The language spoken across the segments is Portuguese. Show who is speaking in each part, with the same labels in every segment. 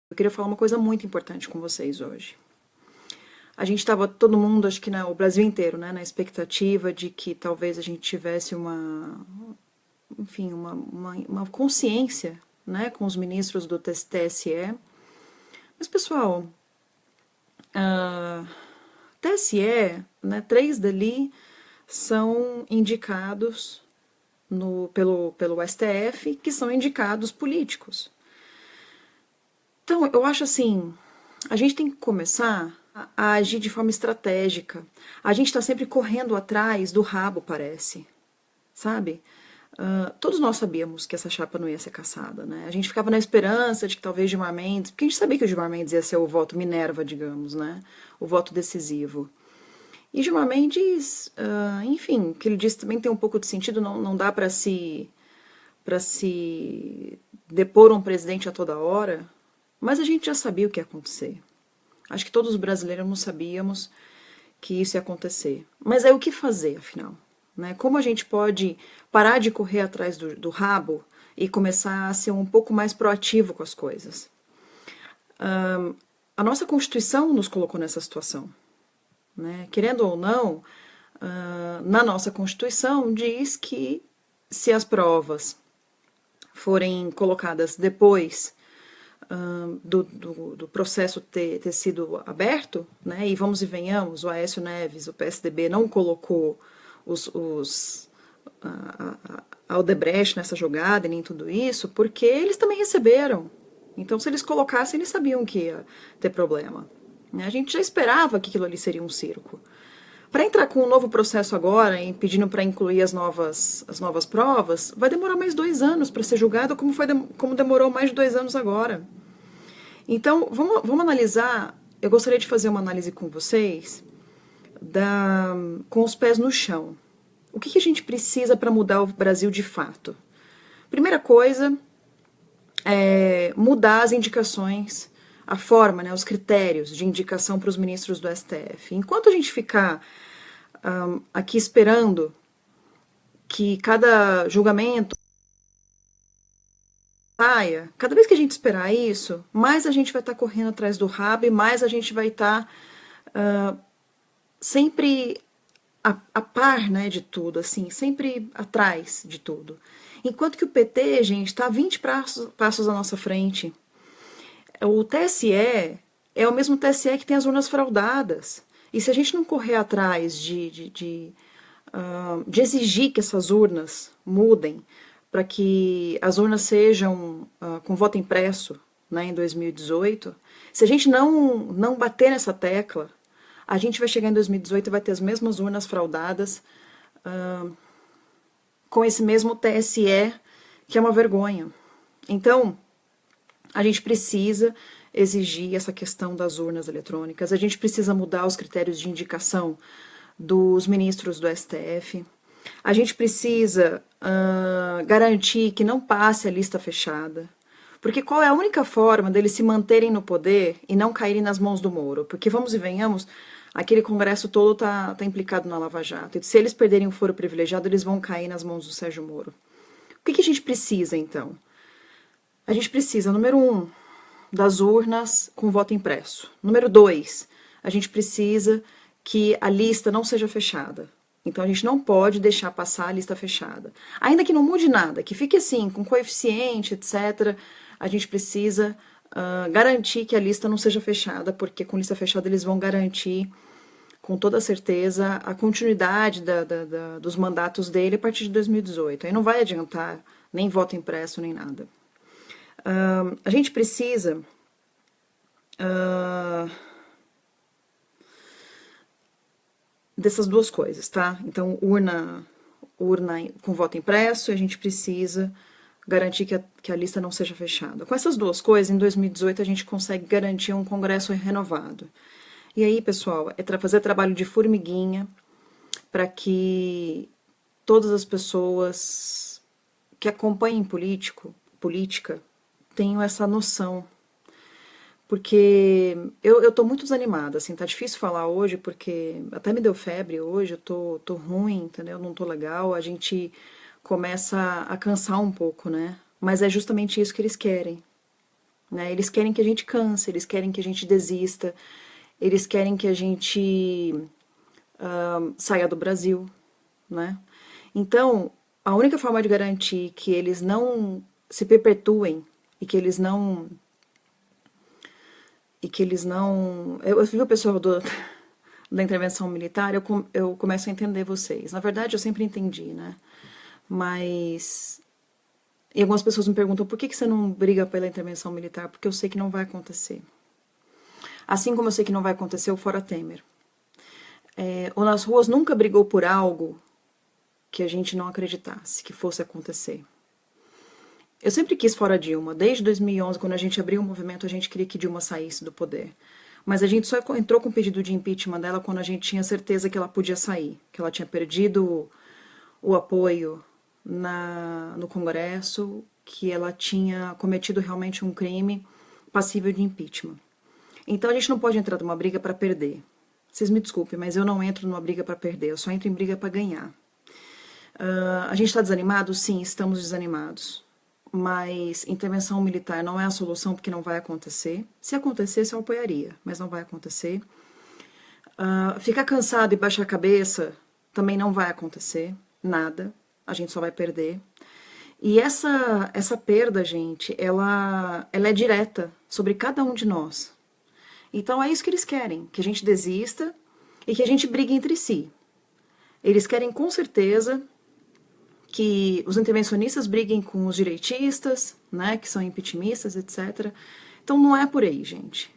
Speaker 1: Eu queria falar uma coisa muito importante com vocês hoje. A gente estava, todo mundo, acho que o Brasil inteiro, né, na expectativa de que talvez a gente tivesse enfim, uma consciência, né, com os ministros do TSE. Mas, pessoal, TSE, né, 3 dali são indicados pelo STF, que são indicados políticos. Então, eu acho assim, a gente tem que começar a agir de forma estratégica. A gente está sempre correndo atrás do rabo, parece, sabe? Todos nós sabíamos que essa chapa não ia ser cassada, né? A gente ficava na esperança de que talvez Gilmar Mendes, porque a gente sabia que o Gilmar Mendes ia ser o voto Minerva, digamos, né? O voto decisivo. E Gilmar Mendes, enfim, o que ele disse também tem um pouco de sentido, não dá para se depor um presidente a toda hora, mas a gente já sabia o que ia acontecer. Acho que todos os brasileiros não sabíamos que isso ia acontecer. Mas aí o que fazer, afinal? Né? Como a gente pode parar de correr atrás do rabo e começar a ser um pouco mais proativo com as coisas? A nossa Constituição nos colocou nessa situação. Né? Querendo ou não, na nossa Constituição diz que se as provas forem colocadas depois do processo ter sido aberto, né, e vamos e venhamos, o Aécio Neves, o PSDB, não colocou a Odebrecht nessa jogada e nem tudo isso, porque eles também receberam. Então, se eles colocassem, eles sabiam que ia ter problema. A gente já esperava que aquilo ali seria um circo. Para entrar com um novo processo agora, pedindo para incluir as novas provas, vai demorar mais 2 anos para ser julgado, como demorou mais de 2 anos agora. Então, vamos analisar. Eu gostaria de fazer uma análise com vocês com os pés no chão. O que a gente precisa para mudar o Brasil de fato? Primeira coisa é mudar as indicações, a forma, né, os critérios de indicação para os ministros do STF. Enquanto a gente ficar aqui esperando que cada julgamento saia, cada vez que a gente esperar isso, mais a gente vai estar correndo atrás do rabo e mais a gente vai estar sempre a par, né, de tudo, assim, sempre atrás de tudo. Enquanto que o PT, gente, está 20 passos à nossa frente. O TSE é o mesmo TSE que tem as urnas fraudadas. E se a gente não correr atrás de exigir que essas urnas mudem, para que as urnas sejam com voto impresso, né, em 2018, se a gente não bater nessa tecla, a gente vai chegar em 2018 e vai ter as mesmas urnas fraudadas com esse mesmo TSE, que é uma vergonha. Então, a gente precisa exigir essa questão das urnas eletrônicas, a gente precisa mudar os critérios de indicação dos ministros do STF, a gente precisa garantir que não passe a lista fechada, porque qual é a única forma deles se manterem no poder e não caírem nas mãos do Moro? Porque, vamos e venhamos, aquele Congresso todo tá implicado na Lava Jato, e se eles perderem o foro privilegiado, eles vão cair nas mãos do Sérgio Moro. O que a gente precisa, então? A gente precisa, número 1, das urnas com voto impresso. Número 2, a gente precisa que a lista não seja fechada. Então a gente não pode deixar passar a lista fechada. Ainda que não mude nada, que fique assim, com coeficiente, etc., a gente precisa garantir que a lista não seja fechada, porque com lista fechada eles vão garantir, com toda certeza, a continuidade dos mandatos dele a partir de 2018. Aí não vai adiantar nem voto impresso, nem nada. A gente precisa dessas duas coisas, tá? Então, urna com voto impresso, e a gente precisa garantir que a lista não seja fechada. Com essas duas coisas, em 2018 a gente consegue garantir um Congresso renovado. E aí, pessoal, é fazer trabalho de formiguinha para que todas as pessoas que acompanhem política tenham essa noção. Porque eu tô muito desanimada, assim, tá difícil falar hoje, porque até me deu febre hoje, eu tô ruim, entendeu? Não tô legal, a gente começa a cansar um pouco, né? Mas é justamente isso que eles querem. né? Eles querem que a gente canse, eles querem que a gente desista, eles querem que a gente saia do Brasil, né? Então, a única forma de garantir que eles não se perpetuem e que eles não eu vi o pessoal da intervenção militar, eu começo a entender vocês. Na verdade, eu sempre entendi, né? Mas e algumas pessoas me perguntam por que você não briga pela intervenção militar? Porque eu sei que não vai acontecer. Assim como eu sei que não vai acontecer o Fora Temer. O Nas Ruas nunca brigou por algo que a gente não acreditasse que fosse acontecer. Eu sempre quis fora Dilma. Desde 2011, quando a gente abriu o movimento, a gente queria que Dilma saísse do poder. Mas a gente só entrou com o pedido de impeachment dela quando a gente tinha certeza que ela podia sair, que ela tinha perdido o apoio no Congresso, que ela tinha cometido realmente um crime passível de impeachment. Então a gente não pode entrar numa briga para perder. Vocês me desculpem, mas eu não entro numa briga para perder, eu só entro em briga para ganhar. A gente está desanimado? Sim, estamos desanimados. Mas intervenção militar não é a solução porque não vai acontecer. Se acontecesse, eu apoiaria, mas não vai acontecer. Ficar cansado e baixar a cabeça também não vai acontecer, nada. A gente só vai perder. E essa perda, gente, ela é direta sobre cada um de nós. Então é isso que eles querem, que a gente desista e que a gente brigue entre si. Eles querem com certeza que os intervencionistas briguem com os direitistas, né, que são impeachmentistas, etc. Então não é por aí, gente.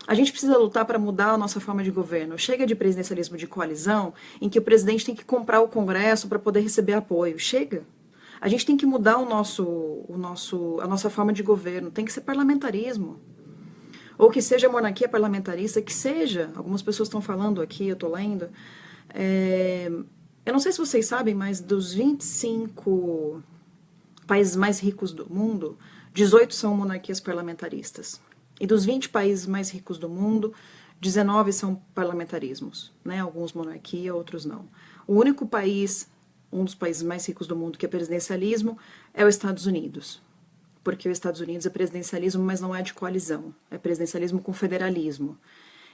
Speaker 1: A gente precisa lutar para mudar a nossa forma de governo. Chega de presidencialismo de coalizão, em que o presidente tem que comprar o Congresso para poder receber apoio. Chega. A gente tem que mudar a nossa forma de governo. Tem que ser parlamentarismo. Ou que seja monarquia parlamentarista, que seja. Algumas pessoas estão falando aqui, eu estou lendo. Eu não sei se vocês sabem, mas dos 25 países mais ricos do mundo, 18 são monarquias parlamentaristas. E dos 20 países mais ricos do mundo, 19 são parlamentarismos, né? Alguns monarquia, outros não. O único país, um dos países mais ricos do mundo que é presidencialismo, é os Estados Unidos. Porque os Estados Unidos é presidencialismo, mas não é de coalizão. É presidencialismo com federalismo.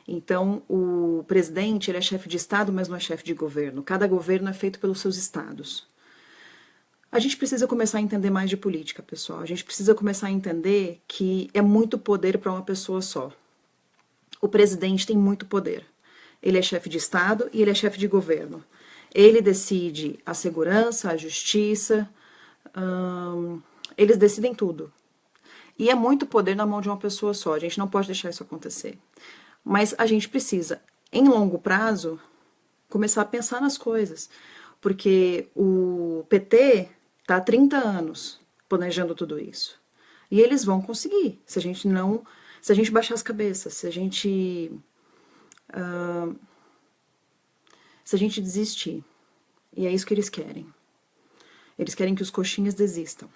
Speaker 1: Então, o presidente ele é chefe de Estado, mas não é chefe de governo. Cada governo é feito pelos seus estados. A gente precisa começar a entender mais de política, pessoal. A gente precisa começar a entender que é muito poder para uma pessoa só. O presidente tem muito poder. Ele é chefe de Estado e ele é chefe de governo. Ele decide a segurança, a justiça, eles decidem tudo. E é muito poder na mão de uma pessoa só. A gente não pode deixar isso acontecer. Mas a gente precisa, em longo prazo, começar a pensar nas coisas. Porque o PT está há 30 anos planejando tudo isso. E eles vão conseguir, se a gente baixar as cabeças, se a gente desistir. E é isso que eles querem. Eles querem que os coxinhas desistam.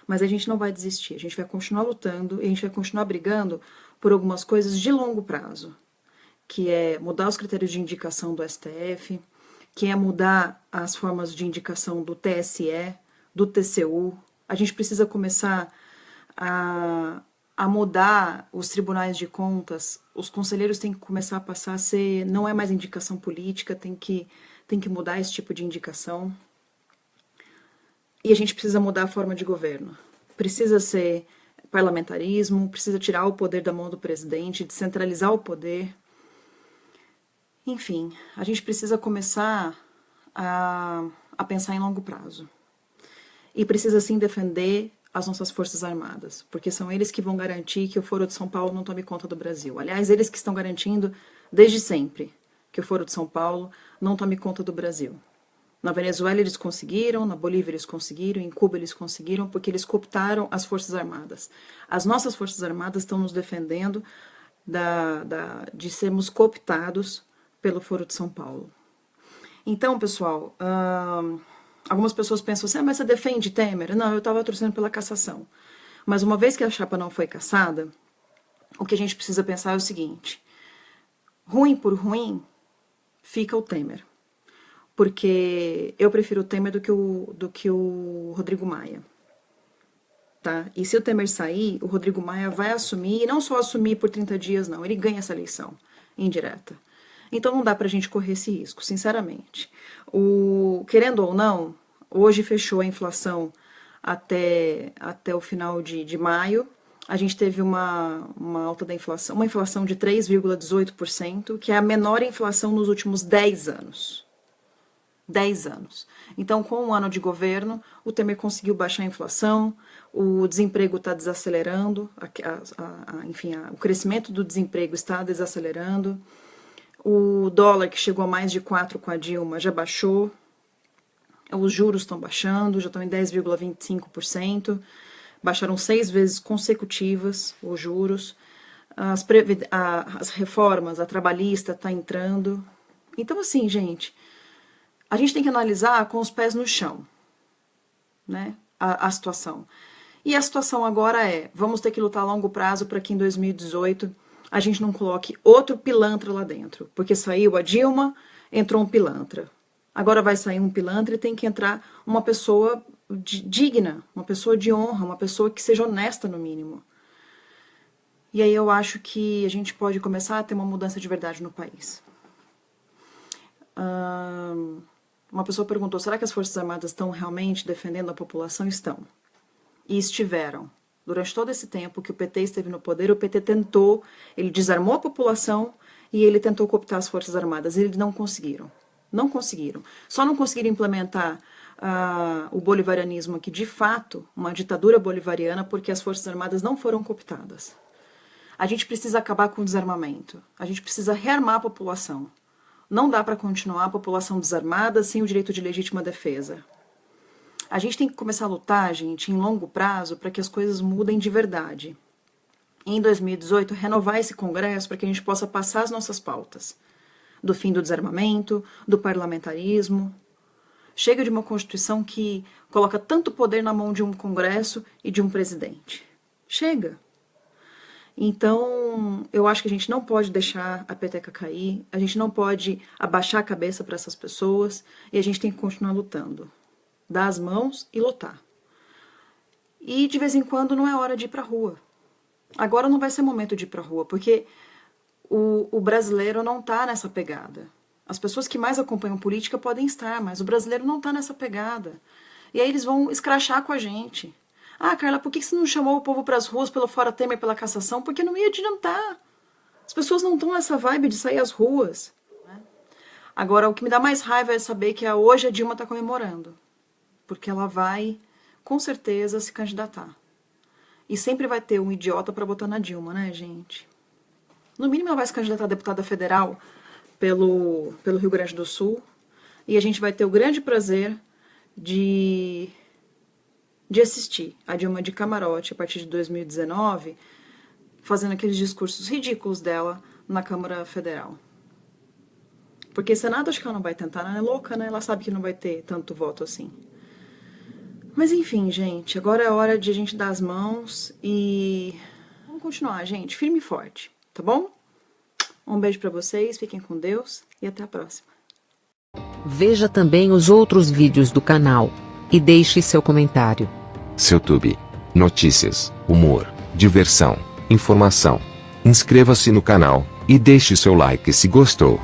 Speaker 1: Mas a gente não vai desistir, a gente vai continuar lutando e a gente vai continuar brigando por algumas coisas de longo prazo, que é mudar os critérios de indicação do STF, que é mudar as formas de indicação do TSE, do TCU. A gente precisa começar a mudar os tribunais de contas, os conselheiros têm que começar a passar a ser, não é mais indicação política, tem que mudar esse tipo de indicação. E a gente precisa mudar a forma de governo. Precisa ser parlamentarismo, precisa tirar o poder da mão do presidente, descentralizar o poder. Enfim, a gente precisa começar a pensar em longo prazo. E precisa, sim, defender as nossas Forças Armadas, porque são eles que vão garantir que o Foro de São Paulo não tome conta do Brasil. Aliás, eles que estão garantindo desde sempre que o Foro de São Paulo não tome conta do Brasil. Na Venezuela eles conseguiram, na Bolívia eles conseguiram, em Cuba eles conseguiram, porque eles cooptaram as Forças Armadas. As nossas Forças Armadas estão nos defendendo de sermos cooptados pelo Foro de São Paulo. Então, pessoal, algumas pessoas pensam assim, mas você defende Temer? Não, eu estava torcendo pela cassação. Mas uma vez que a chapa não foi cassada, o que a gente precisa pensar é o seguinte, ruim por ruim, fica o Temer. Porque eu prefiro o Temer do que o Rodrigo Maia. tá? E se o Temer sair, o Rodrigo Maia vai assumir, e não só assumir por 30 dias, não, ele ganha essa eleição indireta. Então não dá pra gente correr esse risco, sinceramente. Querendo ou não, hoje fechou a inflação até o final de maio. A gente teve uma alta da inflação, uma inflação de 3,18%, que é a menor inflação nos últimos 10 anos. 10 anos. Então, com um ano de governo, o Temer conseguiu baixar a inflação, o desemprego está desacelerando, enfim, o crescimento do desemprego está desacelerando, o dólar, que chegou a mais de 4 com a Dilma, já baixou, os juros estão baixando, já estão em 10,25%, baixaram 6 vezes consecutivas os juros, as reformas, a trabalhista está entrando. Então, assim, gente, a gente tem que analisar com os pés no chão, né, a situação. E a situação agora vamos ter que lutar a longo prazo para que em 2018 a gente não coloque outro pilantra lá dentro, porque saiu a Dilma, entrou um pilantra. Agora vai sair um pilantra e tem que entrar uma pessoa digna, uma pessoa de honra, uma pessoa que seja honesta no mínimo. E aí eu acho que a gente pode começar a ter uma mudança de verdade no país. Uma pessoa perguntou, será que as Forças Armadas estão realmente defendendo a população? Estão. E estiveram. Durante todo esse tempo que o PT esteve no poder, o PT tentou, ele desarmou a população e ele tentou cooptar as Forças Armadas. E eles não conseguiram. Não conseguiram. Só não conseguiram implementar o bolivarianismo aqui, de fato, uma ditadura bolivariana, porque as Forças Armadas não foram cooptadas. A gente precisa acabar com o desarmamento. A gente precisa rearmar a população. Não dá para continuar a população desarmada sem o direito de legítima defesa. A gente tem que começar a lutar, gente, em longo prazo, para que as coisas mudem de verdade. E em 2018, renovar esse Congresso para que a gente possa passar as nossas pautas. Do fim do desarmamento, do parlamentarismo. Chega de uma Constituição que coloca tanto poder na mão de um Congresso e de um presidente. Chega. Então, eu acho que a gente não pode deixar a peteca cair, a gente não pode abaixar a cabeça para essas pessoas e a gente tem que continuar lutando. Dar as mãos e lutar. E de vez em quando não é hora de ir para a rua. Agora não vai ser momento de ir para a rua, porque o brasileiro não está nessa pegada. As pessoas que mais acompanham política podem estar, mas o brasileiro não está nessa pegada. E aí eles vão escrachar com a gente. Ah, Carla, por que você não chamou o povo para as ruas pelo Fora Temer, pela cassação? Porque não ia adiantar. As pessoas não estão nessa vibe de sair às ruas. Agora, o que me dá mais raiva é saber que hoje a Dilma está comemorando. Porque ela vai, com certeza, se candidatar. E sempre vai ter um idiota para votar na Dilma, né, gente? No mínimo, ela vai se candidatar a deputada federal pelo Rio Grande do Sul. E a gente vai ter o grande prazer de assistir a Dilma de camarote a partir de 2019, fazendo aqueles discursos ridículos dela na Câmara Federal. Porque Senado acho que ela não vai tentar, ela é louca, né? Ela sabe que não vai ter tanto voto assim. Mas enfim, gente, agora é hora de a gente dar as mãos e vamos continuar, gente, firme e forte, tá bom? Um beijo pra vocês, fiquem com Deus e até a próxima.
Speaker 2: Veja também os outros vídeos do canal e deixe seu comentário.
Speaker 3: SeuTube. Notícias, humor, diversão, informação. Inscreva-se no canal e deixe seu like se gostou.